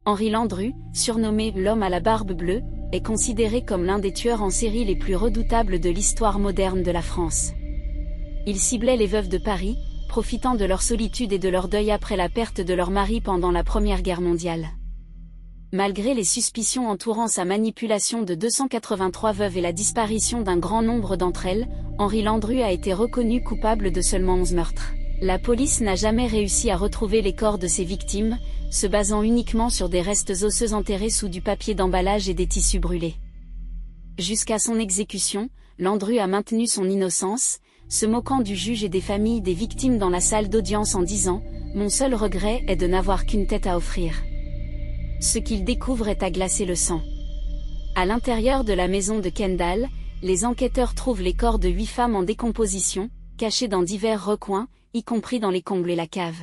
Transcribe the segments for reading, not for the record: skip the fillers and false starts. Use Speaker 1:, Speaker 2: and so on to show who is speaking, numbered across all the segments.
Speaker 1: Henri Landru, surnommé l'homme à la barbe bleue, est considéré comme l'un des tueurs en série les plus redoutables de l'histoire moderne de la France. Il ciblait les veuves de Paris, profitant de leur solitude et de leur deuil après la perte de leur mari pendant la Première Guerre mondiale. Malgré les suspicions entourant sa manipulation de 283 veuves et la disparition d'un grand nombre d'entre elles, Henri Landru a été reconnu coupable de seulement 11 meurtres. La police n'a jamais réussi à retrouver les corps de ses victimes, se basant uniquement sur des restes osseux enterrés sous du papier d'emballage et des tissus brûlés. Jusqu'à son exécution, Landru a maintenu son innocence, se moquant du juge et des familles des victimes dans la salle d'audience en disant « Mon seul regret est de n'avoir qu'une tête à offrir ». Ce qu'il découvre est à glacer le sang. À l'intérieur de la maison de Kendall, les enquêteurs trouvent les corps de 8 femmes en décomposition, cachés dans divers recoins, y compris dans les combles et la cave.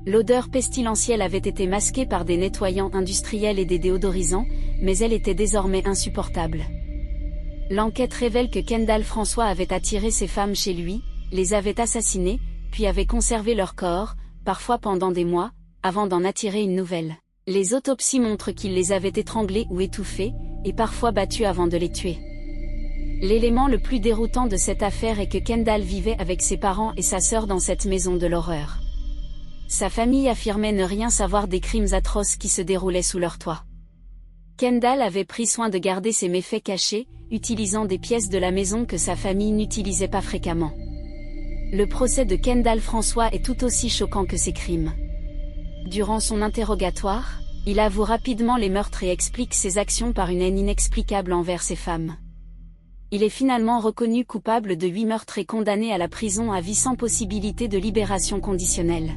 Speaker 1: L'odeur pestilentielle avait été masquée par des nettoyants industriels et des déodorisants, mais elle était désormais insupportable. L'enquête révèle que Kendall François avait attiré ces femmes chez lui, les avait assassinées, puis avait conservé leur corps, parfois pendant des mois, avant d'en attirer une nouvelle. Les autopsies montrent qu'il les avait étranglées ou étouffées, et parfois battues avant de les tuer. L'élément le plus déroutant de cette affaire est que Kendall vivait avec ses parents et sa sœur dans cette maison de l'horreur. Sa famille affirmait ne rien savoir des crimes atroces qui se déroulaient sous leur toit. Kendall avait pris soin de garder ses méfaits cachés, utilisant des pièces de la maison que sa famille n'utilisait pas fréquemment. Le procès de Kendall François est tout aussi choquant que ses crimes. Durant son interrogatoire, il avoue rapidement les meurtres et explique ses actions par une haine inexplicable envers ses femmes. Il est finalement reconnu coupable de 8 meurtres et condamné à la prison à vie sans possibilité de libération conditionnelle.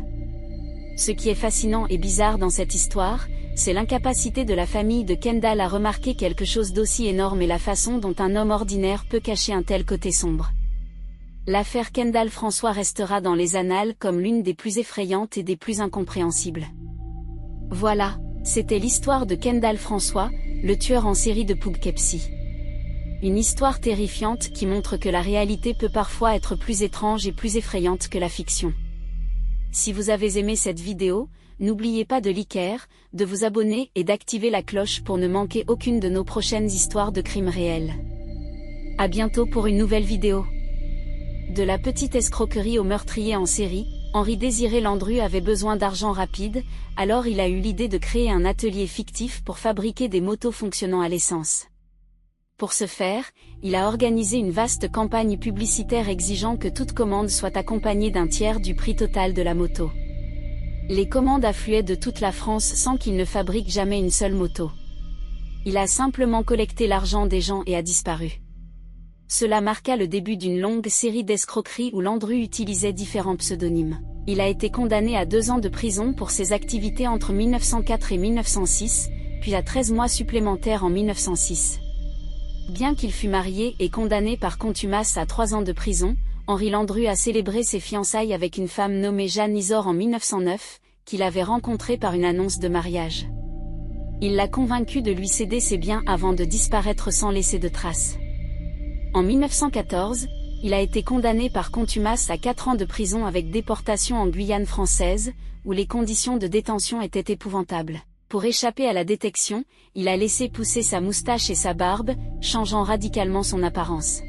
Speaker 1: Ce qui est fascinant et bizarre dans cette histoire, c'est l'incapacité de la famille de Kendall à remarquer quelque chose d'aussi énorme et la façon dont un homme ordinaire peut cacher un tel côté sombre. L'affaire Kendall François restera dans les annales comme l'une des plus effrayantes et des plus incompréhensibles. Voilà, c'était l'histoire de Kendall François, le tueur en série de Poughkeepsie. Une histoire terrifiante qui montre que la réalité peut parfois être plus étrange et plus effrayante que la fiction. Si vous avez aimé cette vidéo, n'oubliez pas de liker, de vous abonner et d'activer la cloche pour ne manquer aucune de nos prochaines histoires de crimes réels. À bientôt pour une nouvelle vidéo. De la petite escroquerie au meurtrier en série, Henri-Désiré Landru avait besoin d'argent rapide, alors il a eu l'idée de créer un atelier fictif pour fabriquer des motos fonctionnant à l'essence. Pour ce faire, il a organisé une vaste campagne publicitaire exigeant que toute commande soit accompagnée d'un tiers du prix total de la moto. Les commandes affluaient de toute la France sans qu'il ne fabrique jamais une seule moto. Il a simplement collecté l'argent des gens et a disparu. Cela marqua le début d'une longue série d'escroqueries où Landru utilisait différents pseudonymes. Il a été condamné à 2 ans de prison pour ses activités entre 1904 et 1906, puis à 13 mois supplémentaires en 1906. Bien qu'il fût marié et condamné par contumace à 3 ans de prison, Henri Landru a célébré ses fiançailles avec une femme nommée Jeanne Isor en 1909, qu'il avait rencontrée par une annonce de mariage. Il l'a convaincue de lui céder ses biens avant de disparaître sans laisser de traces. En 1914, il a été condamné par contumace à 4 ans de prison avec déportation en Guyane française, où les conditions de détention étaient épouvantables. Pour échapper à la détection, il a laissé pousser sa moustache et sa barbe, changeant radicalement son apparence.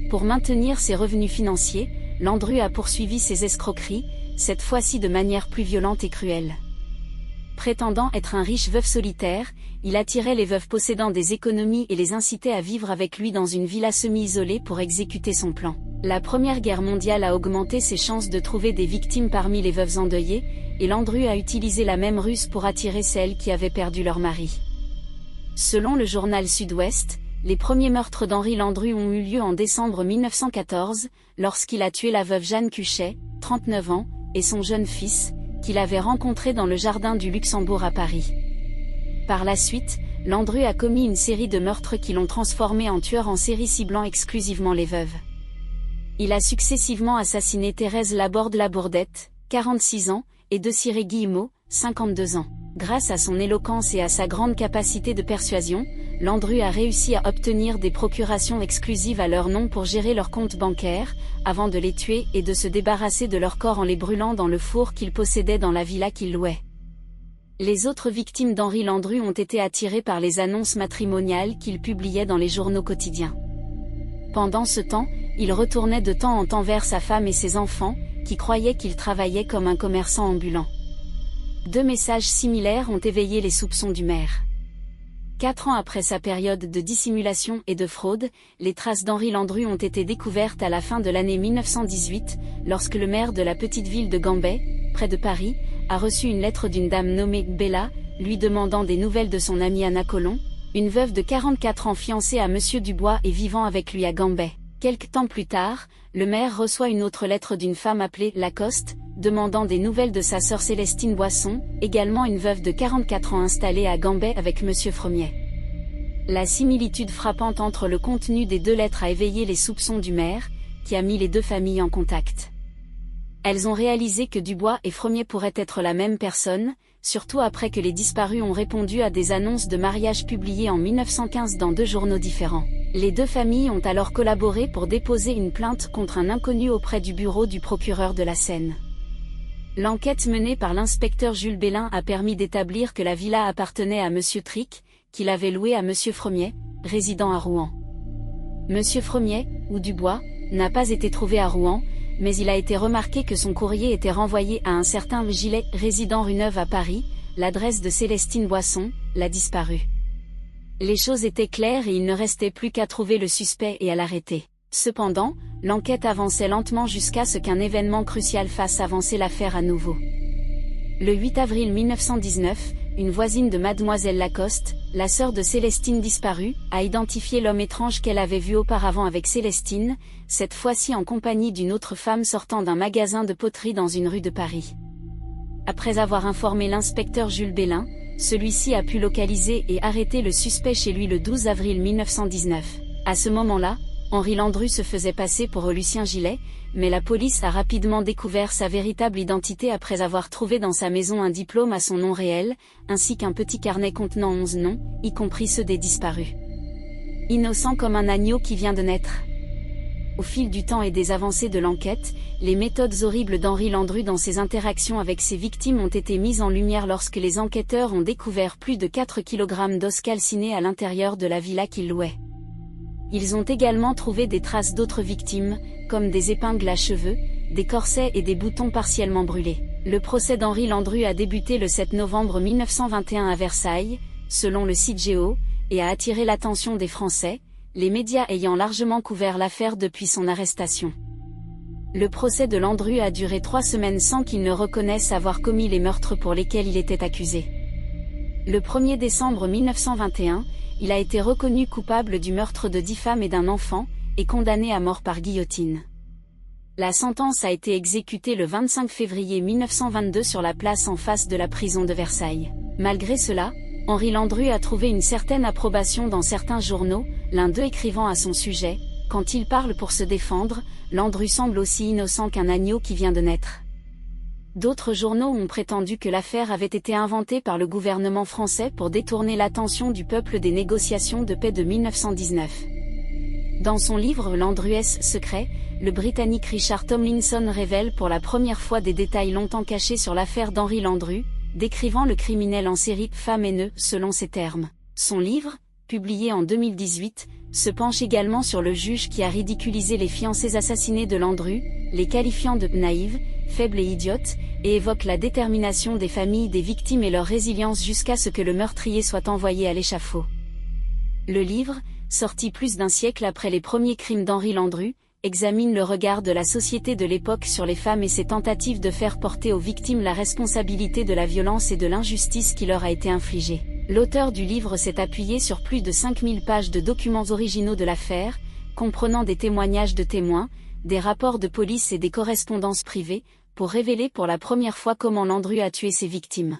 Speaker 1: Pour maintenir ses revenus financiers, Landru a poursuivi ses escroqueries, cette fois-ci de manière plus violente et cruelle. Prétendant être un riche veuf solitaire, il attirait les veuves possédant des économies et les incitait à vivre avec lui dans une villa semi-isolée pour exécuter son plan. La Première Guerre mondiale a augmenté ses chances de trouver des victimes parmi les veuves endeuillées, et Landru a utilisé la même ruse pour attirer celles qui avaient perdu leur mari. Selon le journal Sud-Ouest, les premiers meurtres d'Henri Landru ont eu lieu en décembre 1914, lorsqu'il a tué la veuve Jeanne Cuchet, 39 ans, et son jeune fils, qu'il avait rencontré dans le jardin du Luxembourg à Paris. Par la suite, Landru a commis une série de meurtres qui l'ont transformé en tueur en série ciblant exclusivement les veuves. Il a successivement assassiné Thérèse Laborde-Labourdette, 46 ans, et Desirée Guillemot, 52 ans. Grâce à son éloquence et à sa grande capacité de persuasion, Landru a réussi à obtenir des procurations exclusives à leur nom pour gérer leurs comptes bancaires, avant de les tuer et de se débarrasser de leurs corps en les brûlant dans le four qu'ils possédaient dans la villa qu'ils louaient. Les autres victimes d'Henri Landru ont été attirées par les annonces matrimoniales qu'il publiait dans les journaux quotidiens. Pendant ce temps, il retournait de temps en temps vers sa femme et ses enfants, qui croyaient qu'il travaillait comme un commerçant ambulant. 2 messages similaires ont éveillé les soupçons du maire. 4 ans après sa période de dissimulation et de fraude, les traces d'Henri Landru ont été découvertes à la fin de l'année 1918, lorsque le maire de la petite ville de Gambais, près de Paris, a reçu une lettre d'une dame nommée Bella, lui demandant des nouvelles de son amie Anna Colomb, une veuve de 44 ans fiancée à Monsieur Dubois et vivant avec lui à Gambais. Quelque temps plus tard, le maire reçoit une autre lettre d'une femme appelée Lacoste, demandant des nouvelles de sa sœur Célestine Boisson, également une veuve de 44 ans installée à Gambais avec Monsieur Fremiet. La similitude frappante entre le contenu des 2 lettres a éveillé les soupçons du maire, qui a mis les 2 familles en contact. Elles ont réalisé que Dubois et Fremiet pourraient être la même personne, surtout après que les disparus ont répondu à des annonces de mariage publiées en 1915 dans 2 journaux différents. Les 2 familles ont alors collaboré pour déposer une plainte contre un inconnu auprès du bureau du procureur de la Seine. L'enquête menée par l'inspecteur Jules Bellin a permis d'établir que la villa appartenait à Monsieur Tric, qu'il avait louée à Monsieur Fremiet, résidant à Rouen. Monsieur Fremiet, ou Dubois, n'a pas été trouvé à Rouen, mais il a été remarqué que son courrier était renvoyé à un certain Gillet, résident rue Neuve à Paris, l'adresse de Célestine Boisson, la disparue. Les choses étaient claires et il ne restait plus qu'à trouver le suspect et à l'arrêter. Cependant, l'enquête avançait lentement jusqu'à ce qu'un événement crucial fasse avancer l'affaire à nouveau. Le 8 avril 1919, une voisine de Mademoiselle Lacoste, la sœur de Célestine disparue, a identifié l'homme étrange qu'elle avait vu auparavant avec Célestine, cette fois-ci en compagnie d'une autre femme sortant d'un magasin de poterie dans une rue de Paris. Après avoir informé l'inspecteur Jules Bellin, celui-ci a pu localiser et arrêter le suspect chez lui le 12 avril 1919. À ce moment-là, Henri Landru se faisait passer pour Lucien Gillet, mais la police a rapidement découvert sa véritable identité après avoir trouvé dans sa maison un diplôme à son nom réel, ainsi qu'un petit carnet contenant 11 noms, y compris ceux des disparus. Innocent comme un agneau qui vient de naître. Au fil du temps et des avancées de l'enquête, les méthodes horribles d'Henri Landru dans ses interactions avec ses victimes ont été mises en lumière lorsque les enquêteurs ont découvert plus de 4 kg d'os calcinés à l'intérieur de la villa qu'il louait. Ils ont également trouvé des traces d'autres victimes, comme des épingles à cheveux, des corsets et des boutons partiellement brûlés. Le procès d'Henri Landru a débuté le 7 novembre 1921 à Versailles, selon le site Géo, et a attiré l'attention des Français, les médias ayant largement couvert l'affaire depuis son arrestation. Le procès de Landru a duré 3 semaines sans qu'il ne reconnaisse avoir commis les meurtres pour lesquels il était accusé. Le 1er décembre 1921, il a été reconnu coupable du meurtre de 10 femmes et d'un enfant, et condamné à mort par guillotine. La sentence a été exécutée le 25 février 1922 sur la place en face de la prison de Versailles. Malgré cela, Henri Landru a trouvé une certaine approbation dans certains journaux, l'un d'eux écrivant à son sujet « Quand il parle pour se défendre, Landru semble aussi innocent qu'un agneau qui vient de naître ». D'autres journaux ont prétendu que l'affaire avait été inventée par le gouvernement français pour détourner l'attention du peuple des négociations de paix de 1919. Dans son livre Landru's secret, le Britannique Richard Tomlinson révèle pour la première fois des détails longtemps cachés sur l'affaire d'Henri Landru, décrivant le criminel en série « femme haineux » selon ses termes. Son livre, publié en 2018, se penche également sur le juge qui a ridiculisé les fiancés assassinés de Landru, les qualifiant de « naïves », faibles et idiotes, et évoque la détermination des familles des victimes et leur résilience jusqu'à ce que le meurtrier soit envoyé à l'échafaud. Le livre, sorti plus d'un siècle après les premiers crimes d'Henri Landru, examine le regard de la société de l'époque sur les femmes et ses tentatives de faire porter aux victimes la responsabilité de la violence et de l'injustice qui leur a été infligée. L'auteur du livre s'est appuyé sur plus de 5000 pages de documents originaux de l'affaire, comprenant des témoignages de témoins, des rapports de police et des correspondances privées, pour révéler pour la première fois comment Landru a tué ses victimes.